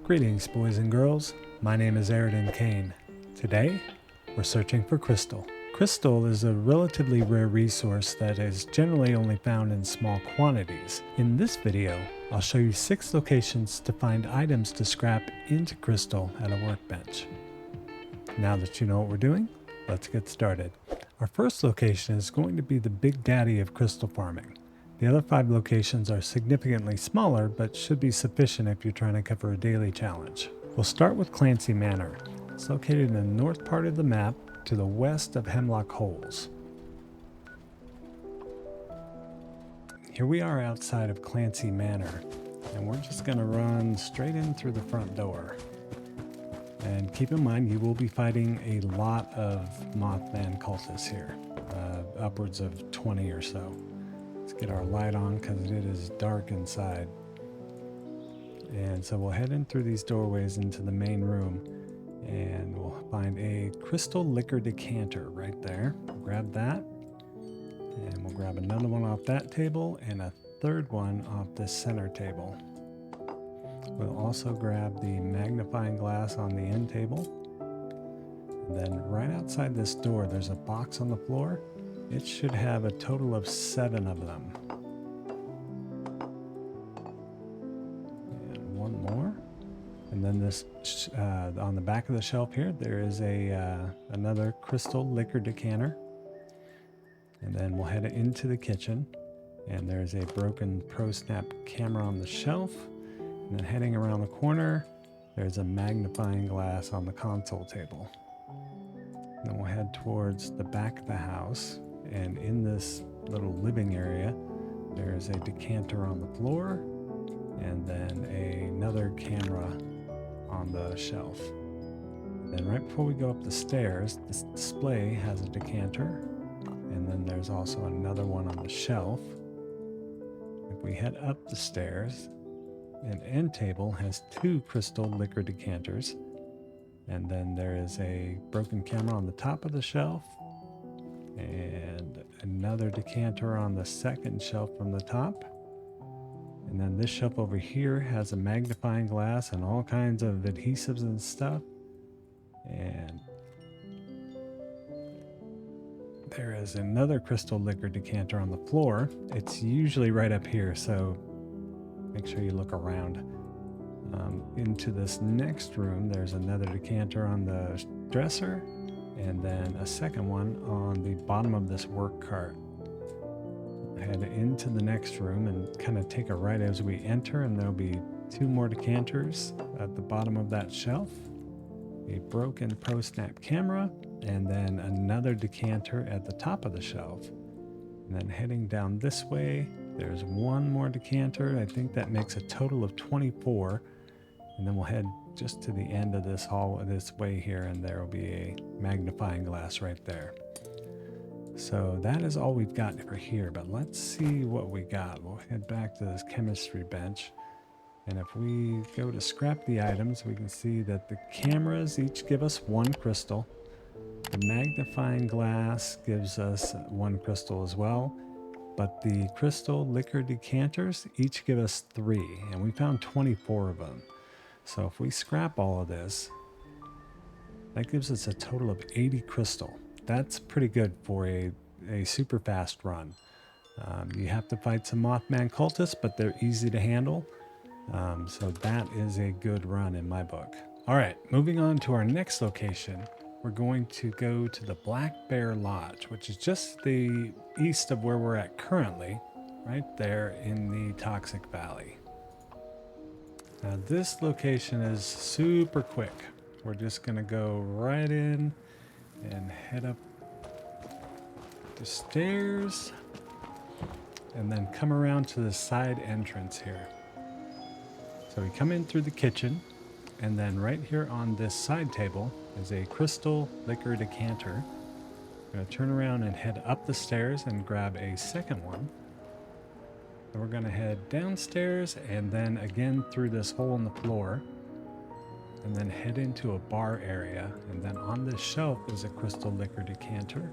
Greetings, boys and girls. My name is Aridin Kane. Today, we're searching for crystal. Crystal is a relatively rare resource that is generally only found in small quantities. In this video, I'll show you 6 locations to find items to scrap into crystal at a workbench. Now that you know what we're doing, let's get started. Our first location is going to be the big daddy of crystal farming. The other 5 locations are significantly smaller, but should be sufficient if you're trying to cover a daily challenge. We'll start with Clancy Manor. It's located in the north part of the map to the west of Hemlock Holes. Here we are outside of Clancy Manor, and we're just going to run straight in through the front door. And keep in mind, you will be fighting a lot of Mothman cultists here, upwards of 20 or so. Let's get our light on because it is dark inside. And so we'll head in through these doorways into the main room, and we'll find a crystal liquor decanter right there. We'll grab that, and we'll grab another one off that table and a third one off this center table. We'll also grab the magnifying glass on the end table. And then right outside this door, there's a box on the floor. It should have a total of 7 of them. And one more. And then this, on the back of the shelf here, there is another crystal liquor decanter. And then we'll head into the kitchen. And there's a broken Pro-Snap camera on the shelf. And then heading around the corner, there's a magnifying glass on the console table. And then we'll head towards the back of the house. And in this little living area, there's a decanter on the floor, and then another camera on the shelf. And then right before we go up the stairs, this display has a decanter, and then there's also another one on the shelf. If we head up the stairs, an end table has 2 crystal liquor decanters, and then there is a broken camera on the top of the shelf, and another decanter on the second shelf from the top. And then this shelf over here has a magnifying glass and all kinds of adhesives and stuff. And there is another crystal liquor decanter on the floor. It's usually right up here, so make sure you look around. Into this next room, there's another decanter on the dresser, and then a second one on the bottom of this work cart. Head into the next room and kind of take a right as we enter, and there'll be 2 more decanters at the bottom of that shelf, a broken Pro-Snap camera, and then another decanter at the top of the shelf. And then heading down this way, there's 1 more decanter. I think that makes a total of 24. And then we'll head just to the end of this hall, this way here, and there will be a magnifying glass right there. So that is all we've got for here, but let's see what we got. We'll head back to this chemistry bench, and if we go to scrap the items, we can see that the cameras each give us 1 crystal. The magnifying glass gives us 1 crystal as well, but the crystal liquor decanters each give us 3, and we found 24 of them. So if we scrap all of this, that gives us a total of 80 crystal. That's pretty good for a super fast run. You have to fight some Mothman cultists, but they're easy to handle. So that is a good run in my book. All right, moving on to our next location. We're going to go to the Black Bear Lodge, which is just the east of where we're at currently, right there in the Toxic Valley. Now this location is super quick. We're just gonna go right in and head up the stairs and then come around to the side entrance here. So we come in through the kitchen, and then right here on this side table is a crystal liquor decanter. I'm gonna turn around and head up the stairs and grab a second one. And we're going to head downstairs and then again through this hole in the floor, and then head into a bar area. And then on this shelf is a crystal liquor decanter,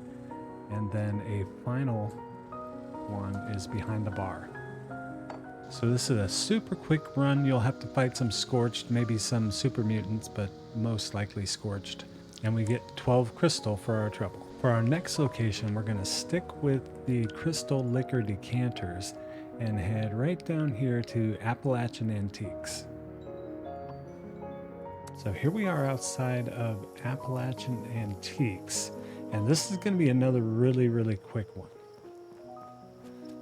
and then a final one is behind the bar. So this is a super quick run. You'll have to fight some Scorched, maybe some super mutants, but most likely Scorched. And we get 12 crystal for our trouble. For our next location, we're going to stick with the crystal liquor decanters and head right down here to Appalachian Antiques. So here we are outside of Appalachian Antiques, and this is going to be another really quick one.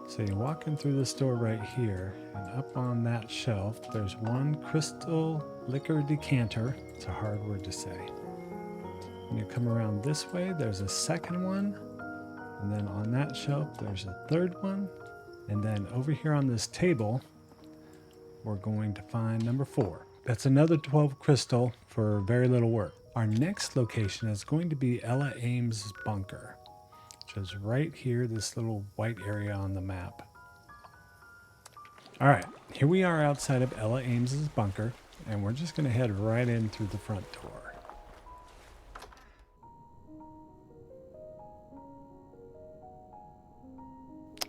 So you're walking through this door right here, and up on that shelf, there's one crystal liquor decanter. It's a hard word to say. When you come around this way, there's a second one, and then on that shelf, there's a third one, and then over here on this table, we're going to find number 4. That's another 12 crystal for very little work. Our next location is going to be Ella Ames' bunker, which is right here, this little white area on the map. All right, here we are outside of Ella Ames' bunker, and we're just going to head right in through the front door.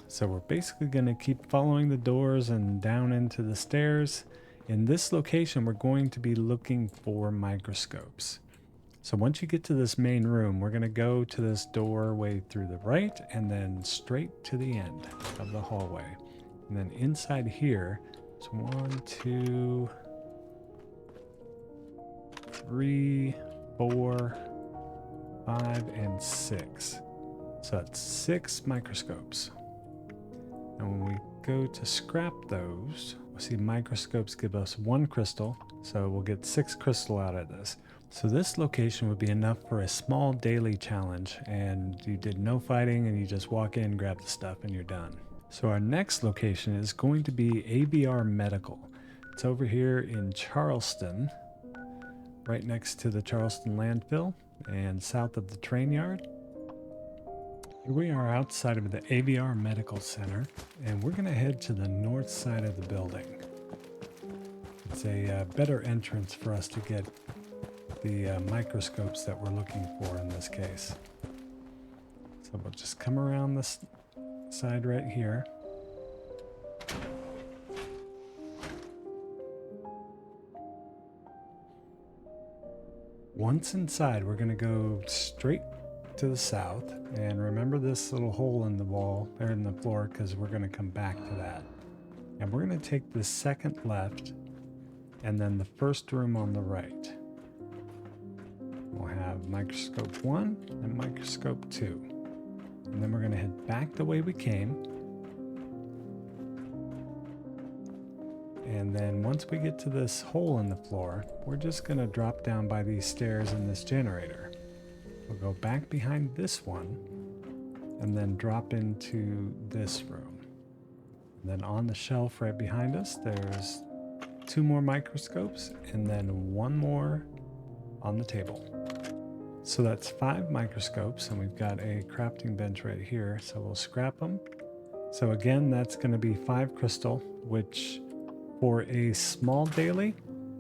So we're basically going to keep following the doors and down into the stairs. In this location, we're going to be looking for microscopes. So once you get to this main room, we're going to go to this doorway through the right and then straight to the end of the hallway. And then inside here, it's 1, 2, 3, 4, 5, and 6. So that's 6 microscopes. And when we go to scrap those, we'll see microscopes give us 1 crystal, so we'll get 6 crystal out of this. So this location would be enough for a small daily challenge, and you did no fighting and you just walk in, grab the stuff, and you're done. So our next location is going to be AVR Medical. It's over here in Charleston, right next to the Charleston landfill and south of the train yard. Here we are outside of the AVR Medical Center, and we're going to head to the north side of the building. It's a better entrance for us to get the microscopes that we're looking for in this case. So we'll just come around this side right here. Once inside, we're going to go straight to the south, and remember this little hole in the wall or in the floor, because we're going to come back to that. And we're going to take the second left and then the first room on the right. We'll have microscope 1 and microscope 2, and then we're going to head back the way we came. And then once we get to this hole in the floor, we're just going to drop down by these stairs in this generator. We'll go back behind this one and then drop into this room. And then on the shelf right behind us, there's 2 more microscopes and then 1 more on the table. So that's 5 microscopes, and we've got a crafting bench right here, so we'll scrap them. So again, that's going to be 5 crystal, which for a small daily,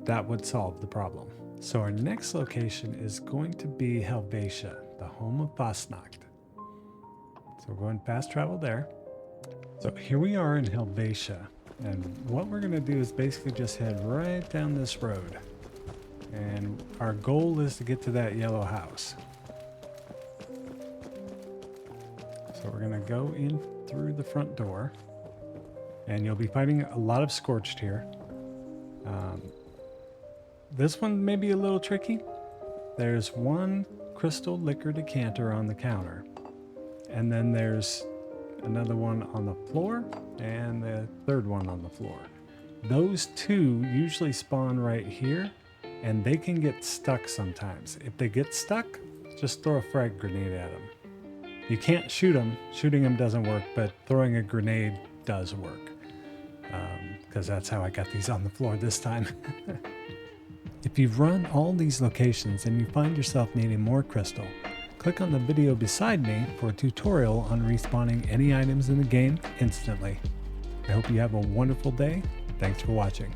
that would solve the problem. So our next location is going to be Helvetia, the home of Fasnacht. So we're going fast travel there. So here we are in Helvetia, and what we're going to do is basically just head right down this road. And our goal is to get to that yellow house. So we're going to go in through the front door, and you'll be fighting a lot of Scorched here. This one may be a little tricky. There's 1 crystal liquor decanter on the counter, and then there's another one on the floor and the third one on the floor. Those 2 usually spawn right here, and they can get stuck sometimes. If they get stuck, just throw a frag grenade at them. You can't shoot them. Shooting them doesn't work, but throwing a grenade does work, because that's how I got these on the floor this time. If you've run all these locations and you find yourself needing more crystal, click on the video beside me for a tutorial on respawning any items in the game instantly. I hope you have a wonderful day. Thanks for watching.